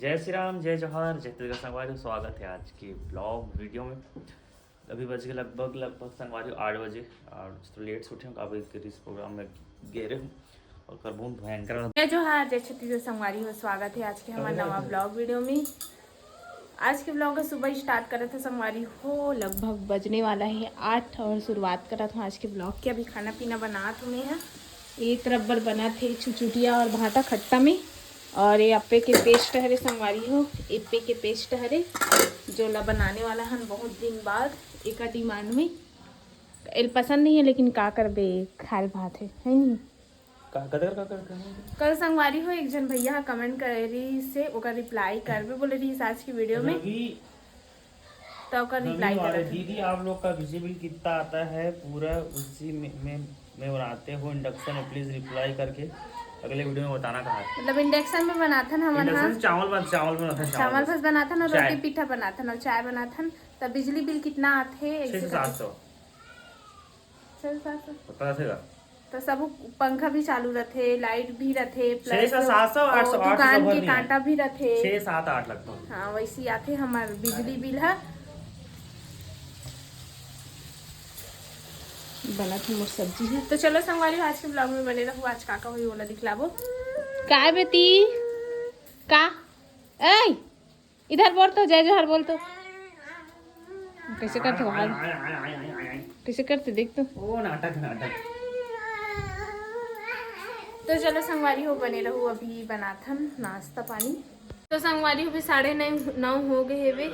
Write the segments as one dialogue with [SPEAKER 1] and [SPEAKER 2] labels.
[SPEAKER 1] जय श्री राम, जय जौहर, जय तिलका संगवारी। स्वागत है आज की ब्लॉग वीडियो में। अभी बज के लगभग संगवारी 8 बजे और तो लेट से उठे हूँ। काफ़ी इस प्रोग्राम में गेरे हूँ और कर बहुत भयंकर।
[SPEAKER 2] जय जौहर, जय छत्तीसगढ़ संगवारी हो। स्वागत है आज के हमारे नवा ब्लॉग वीडियो में। आज के ब्लॉग का सुबह स्टार्ट करा था संगवारी हो, लगभग बजने वाला है 8 और शुरुआत करा था आज के ब्लॉग के। अभी खाना पीना बना तुम्हें है। एक रबर बना थे चुचुटिया और भाटा खट्टा में, और ये अप्पे के पेस्ट हरे संगवारी हो। एप्पे के पेस्ट हरे जो ला बनाने वाला है बहुत दिन बाद एक डिमांड में। पसंद नहीं है लेकिन का करबे, खाल भात है नहीं। कल संगवारी हो एक जन भैया कमेंट करे रही से ओकर रिप्लाई करबे बोले रही आज की वीडियो में, तो ओकर रिप्लाई कर
[SPEAKER 1] दीदी आप लोग का विजिबल कितना आता है पूरा उसी में बनाते हो इंडक्शन में, प्लीज रिप्लाई करके अगले वीडियो में बताना कहा। मतलब
[SPEAKER 2] इंडक्शन में बनाता ना हमारे
[SPEAKER 1] चावल बस
[SPEAKER 2] बनाता ना, रोटी पीठा बनाता ना, चाय बनाता ना। तब बिजली बिल कितना आते?
[SPEAKER 1] 600-700 पता चलेगा।
[SPEAKER 2] तो सब पंखा भी चालू रहते, लाइट भी रहते,
[SPEAKER 1] प्लस 700-800
[SPEAKER 2] दुकान के कांटा भी रहते,
[SPEAKER 1] 6-7-8 लगभग।
[SPEAKER 2] हाँ वैसी आते हमारे बिजली बिल है। बना थी मोर सब्जी है। तो चलो संगवारी आज के ब्लॉग में बने रहो। आज काका हुई बोला दिखलाबो का बेटी का ए इधर बोल तो जय जोहर बोल तो कैसे करते हो, कैसे करते देख तो।
[SPEAKER 1] ओ नाटक।
[SPEAKER 2] तो चलो संगवारी हो बने रहो। अभी बनाथन नाश्ता पानी। तो संगवारी हो भी 9:30 हो गए है।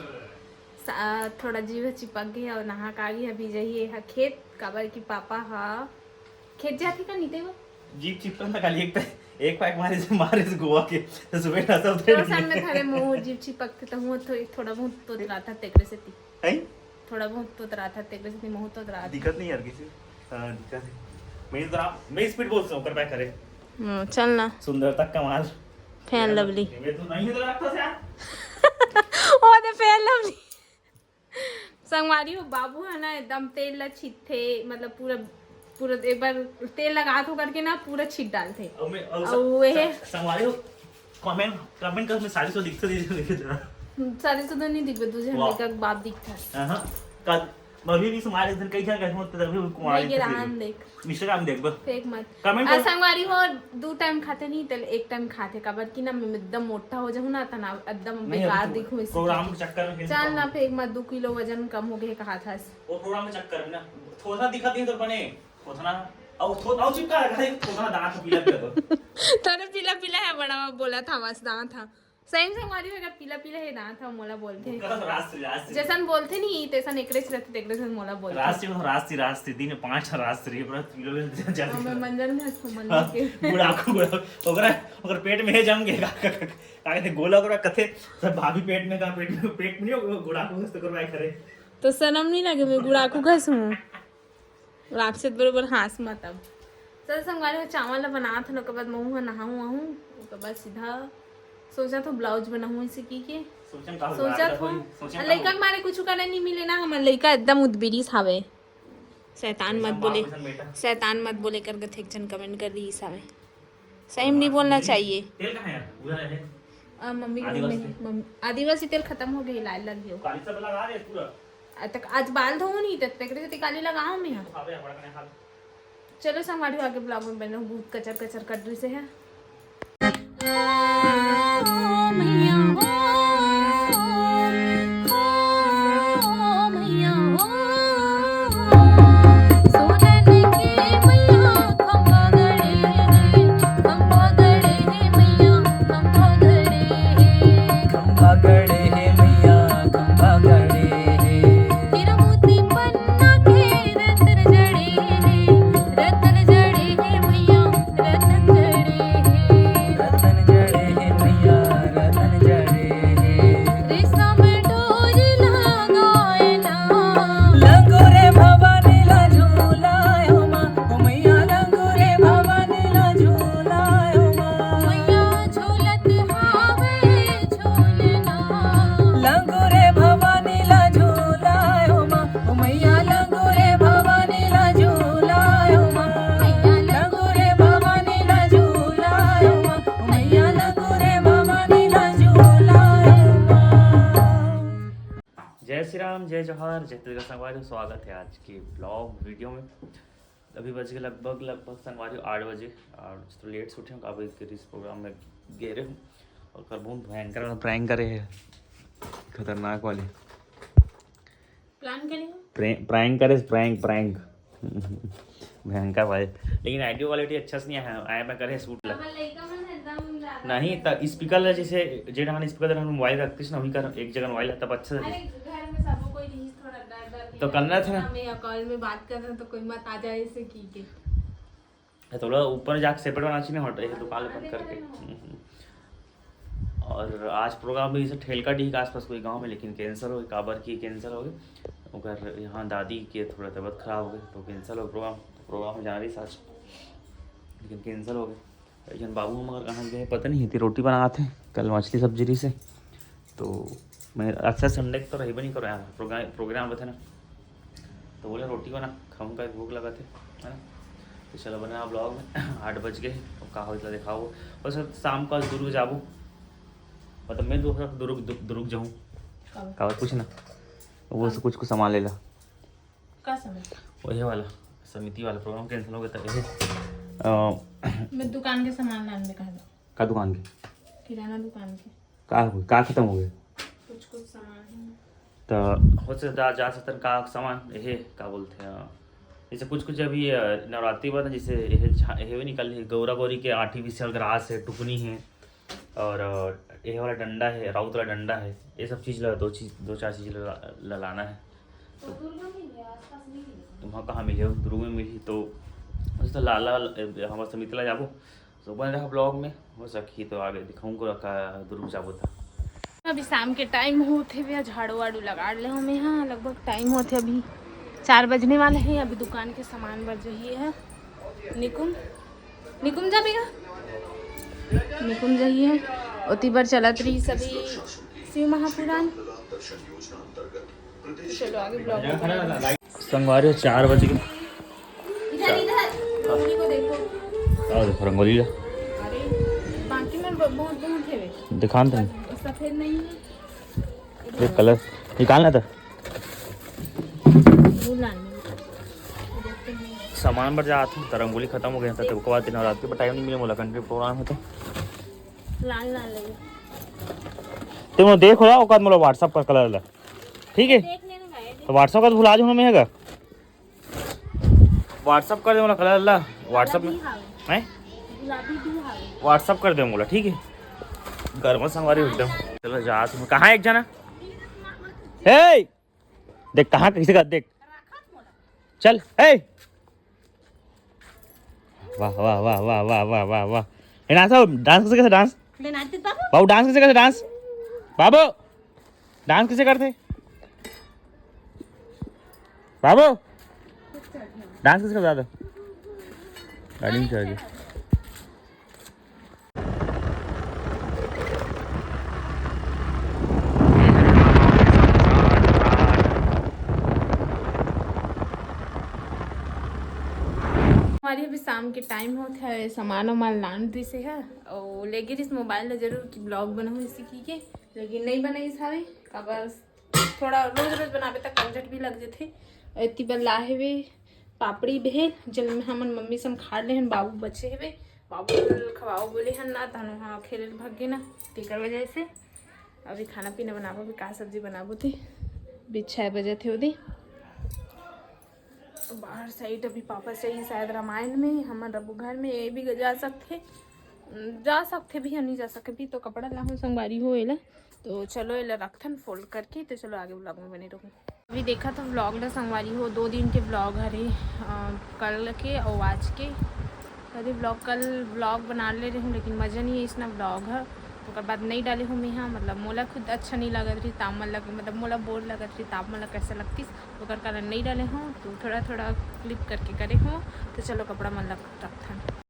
[SPEAKER 2] थोड़ा जीव चिपक गया और नहा का गई। अभी जाइए है खेत काबर की पापा हा खेत जाती का नीते वो
[SPEAKER 1] जीप चिपकन था खाली एक पैक मारे से गोवा के तो सुबह ना सब
[SPEAKER 2] तो सन में थारे मुंह जीप चिपकते तो मुंह थोड़ा बहुत तो रहा था तेरे से थी
[SPEAKER 1] है
[SPEAKER 2] थोड़ा बहुत तो रहा था तेरे से मुंह तो रहा।
[SPEAKER 1] दिक्कत नहीं यार किसी हां दिक्कत है। मैं स्पीड बोल सकूं कर पैक करे
[SPEAKER 2] चल ना
[SPEAKER 1] सुंदरता कमाल
[SPEAKER 2] फैन लवली
[SPEAKER 1] मैं तो नहीं लगता था यार
[SPEAKER 2] ओ दे फैन लवली संगवारी हो। बाबू है ना एकदम तेल ला छीटते, मतलब पूरा एक बार तेल लगा तो करके ना पूरा छीट डालते।
[SPEAKER 1] संगवारी हो कमेंट कर मैं 450 दिखता दीजिए जरा
[SPEAKER 2] 450 तो नहीं दिखबे तुझे, हम का बाप दिखता।
[SPEAKER 1] हां कल अभी भी तुम्हारे दिन कई क्या कहते हैं तभी कुमारी
[SPEAKER 2] ये रहन देख
[SPEAKER 1] इंस्टाग्राम देख बस
[SPEAKER 2] फेक मत
[SPEAKER 1] कमेंट
[SPEAKER 2] संगवारी हो। 2 टाइम खाते नहीं तो एक टाइम खाते काबर की ना मैं एकदम मोटा हो जाऊं ना त ना एकदम बेकार दिखूं इस
[SPEAKER 1] प्रोग्राम के चक्कर में
[SPEAKER 2] चल ना फेक मत 2 किलो वजन कम हो गए कहा था
[SPEAKER 1] वो प्रोग्राम के चक्कर में ना थोड़ा दिखा दिए तो बने थोड़ा और थोड़ा चिपका है थोड़ा दांत पीला कर
[SPEAKER 2] तने पीला है बड़ा बोला था बस दांत था सही संगवारी होगा पीला है दांत था मोला बोलते हैं जैसन बोलते नहीं तैसन एकरे से रहते एकरे से मोला बोलते
[SPEAKER 1] रास्ते दिन 5 रास्ते पूरा किलो
[SPEAKER 2] मैं मंजन में सुमन के
[SPEAKER 1] गुड़ा ओकरा पेट में जम गएगा का कहते गोला ओकरा कथे सब भाभी पेट में नहीं गुड़ा को तो करवाए करे
[SPEAKER 2] तो शर्म नहीं लगे मैं गुड़ा को घसूं राक्षस बरोबर हंस मत। अब चल संगवारी चावल बना था के बाद मुंह नहाऊं उसके बाद सीधा सोचा तो ब्लाउज बनाऊं इसी की सोचा तो लड़का के मारे कुछ करने नहीं मिले ना। हमारे लड़का एकदम उदबिरीस हावे। शैतान मत बोले कर गए एक जन कमेंट कर दी सावे सही में नहीं बोलना चाहिए।
[SPEAKER 1] तेल कहां है पूरा है
[SPEAKER 2] मम्मी आदिवासी तेल खत्म हो गई लाल लग गयो
[SPEAKER 1] काली सब लगा दे पूरा
[SPEAKER 2] तक आज बाल धो नहीं तक तेरे से काली लगाऊं मैं। चलो संगवारी आगे ब्लॉग में बनो। भूत कचर कद्दू से है
[SPEAKER 1] राम, जय जौहर, जय तिलका संगवारी। स्वागत है आज के ब्लॉग वीडियो में। अभी बज के लगभग संगवारी 8 बजे और तो लेट से उठे हूँ, काफ़ी इस प्रोग्राम में गए रहे हूँ और कर बहुत भयंकर प्रैंक करे हैं, खतरनाक वाले
[SPEAKER 2] प्लान करें
[SPEAKER 1] प्रैंक करे, प्रैंक भयंकर वाले। लेकिन ऑडियो क्वालिटी अच्छा से नहीं आया मैं करे शूट लग नहीं तब स्पीकर जैसे जेड हम स्पीकर हम मोबाइल रखते ना वही कर एक जगह मोबाइल है तब अच्छा से
[SPEAKER 2] घर में सब कोई नहीं, थोड़ा डर
[SPEAKER 1] तो करना था ना।
[SPEAKER 2] मैं कॉल में बात कर रहा हूं तो कोई मत आ जाए ऐसे की के
[SPEAKER 1] थोड़ा ऊपर जाके सेपरेट बनाना चाहिए हट रही है दुकान बंद करके। और आज प्रोग्राम भी जैसे ठेलका डी के आसपास कोई गांव में, लेकिन कैंसिल हो गई, काबर की कैंसिल हो गई। अगर यहाँ दादी के थोड़ा तबीयत खराब हो गई तो कैंसिल हो प्रोग्राम में जाना रही आज, लेकिन कैंसिल हो गए। लेकिन बाबू हम अगर कहाँ गए पता नहीं थी, रोटी बना थे कल मछली सब्जी रही से, तो मैं अच्छा संडे तो रही भी नहीं करो यार प्रोग्राम थे ना, तो बोले रोटी बना खाऊंगा, भूख लगा थे है ना। तो चलो बना ब्लॉग में 8 बज गए और कहा होता दिखाओ और सर शाम को दुर्ग जाबू, मतलब मैं दुर्ग जाऊँ कहा कुछ ना वो से कुछ सामान ले ला
[SPEAKER 2] का समय
[SPEAKER 1] वही वाला समिति वाला प्रोग्राम कैंसिल हो गया था।
[SPEAKER 2] मैं दुकान के सामान लाने कहा था।
[SPEAKER 1] का दुकान के
[SPEAKER 2] किराना दुकान के
[SPEAKER 1] का खत्म हो गए
[SPEAKER 2] कुछ सामान है
[SPEAKER 1] तो हो सकता जा सकता का सामान ये का बोलते हैं जैसे कुछ अभी नवरात्रि पर जैसे ये निकल है गौरा गौरी के आर्टिफिशियल ग्रास है, टुकनी है और ये वाला डंडा है, राउत वाला डंडा है, ये सब चीज़ दो चार चीज़ लाना है। तो वहाँ कहाँ मिले दुर्ग में मिली तो लाला हमारे समिति ला जाबो तो बन रहा ब्लॉग में हो सकी तो आगे दिखाऊंगा का दुर्ग जाबो था।
[SPEAKER 2] अभी शाम के टाइम होते हुए झाड़ू वाड़ू लगा ले हमें यहाँ लगभग टाइम होते अभी 4 बजने वाले हैं। अभी दुकान के सामान बज रही है। निकुम जाएगा निकुम जाइए उती बार चलत रही सभी शिव महापुराण। चलो आगे ब्लॉग
[SPEAKER 1] संगवारी 4 बज गए।
[SPEAKER 2] को देखो
[SPEAKER 1] और देखो रंगोली
[SPEAKER 2] अरे बाकी में बहुत दूर थे
[SPEAKER 1] दिखान थे
[SPEAKER 2] सफेद नहीं है
[SPEAKER 1] ये कलर निकालना था सामान पर जाते तो रंगोली खत्म हो गया था तो बाद नवरात्रि पर टाइम नहीं मिले, मोला कंट्री प्रोग्राम होता
[SPEAKER 2] लाल लाल लगे
[SPEAKER 1] तो मैं देख रहा हूँ मोला व्हाट्सअप पर कलर ला ठीक है तो व्हाट्सअप का तो भुला जाऊँ मैं है व्हाट्सअप कर दे मोला कलर ला व्हाट्सअप में है व्हाट्सअप कर दे मोला ठीक है। घर में संगवारी एकदम चलो जा तुम कहाँ एक जना हे देख कहाँ किसी का देख चल हे वाह वाह वाह वाह वाह वाह वाह वाह डांस कैसे डांस बाबू डांस कैसे डांस बाबू डांस कैसे करते बाबू डांस कैसे करता था गाड़ी में चाहिए
[SPEAKER 2] हमारी अभी शाम के टाइम होता है सामान वामान लान से है और लेके इस मोबाइल में जरूर की ब्लॉग बनाऊँ इसी की के लेकिन नहीं बनाई सारे का बस थोड़ा रोज बनावे तक कंजट भी लग जाते। इतनी बार लाहे हुए पापड़ी भेल जल में हमन मम्मी से हम खा ले हैं बाबू बचे हुए बाबू खवाओ बोले हैं ना तन हाँ खेले भागे ना तेकर वजह से अभी खाना पीना बनाबो भी का सब्जी बनाबो थे भी 6 बजे थे उदी बाहर साइड अभी पापा से ही शायद रामायण में हमारे रबू घर में ये भी जा सकते भी नहीं जा सके भी तो कपड़ा ला संगवारी हो एला तो चलो एला रखथन फोल्ड करके तो चलो आगे ब्लॉग में बने रहूँ। अभी देखा तो ब्लॉग ला संगवारी हो 2 दिन के ब्लॉग हरे कल के और आज के अरे कल ब्लॉग बना ले रही हूँ लेकिन मज़ा नहीं है इसना ब्लॉग है तो बाद नहीं डाले हूँ मैं यहाँ मतलब मोला खुद अच्छा नहीं लगा रही तामल लग मतलब मोला बोर लगा रही तामल कैसे लगती तो कारण नहीं डाले हूँ तो थोड़ा क्लिप करके करे हूँ तो चलो कपड़ा मन लग रखा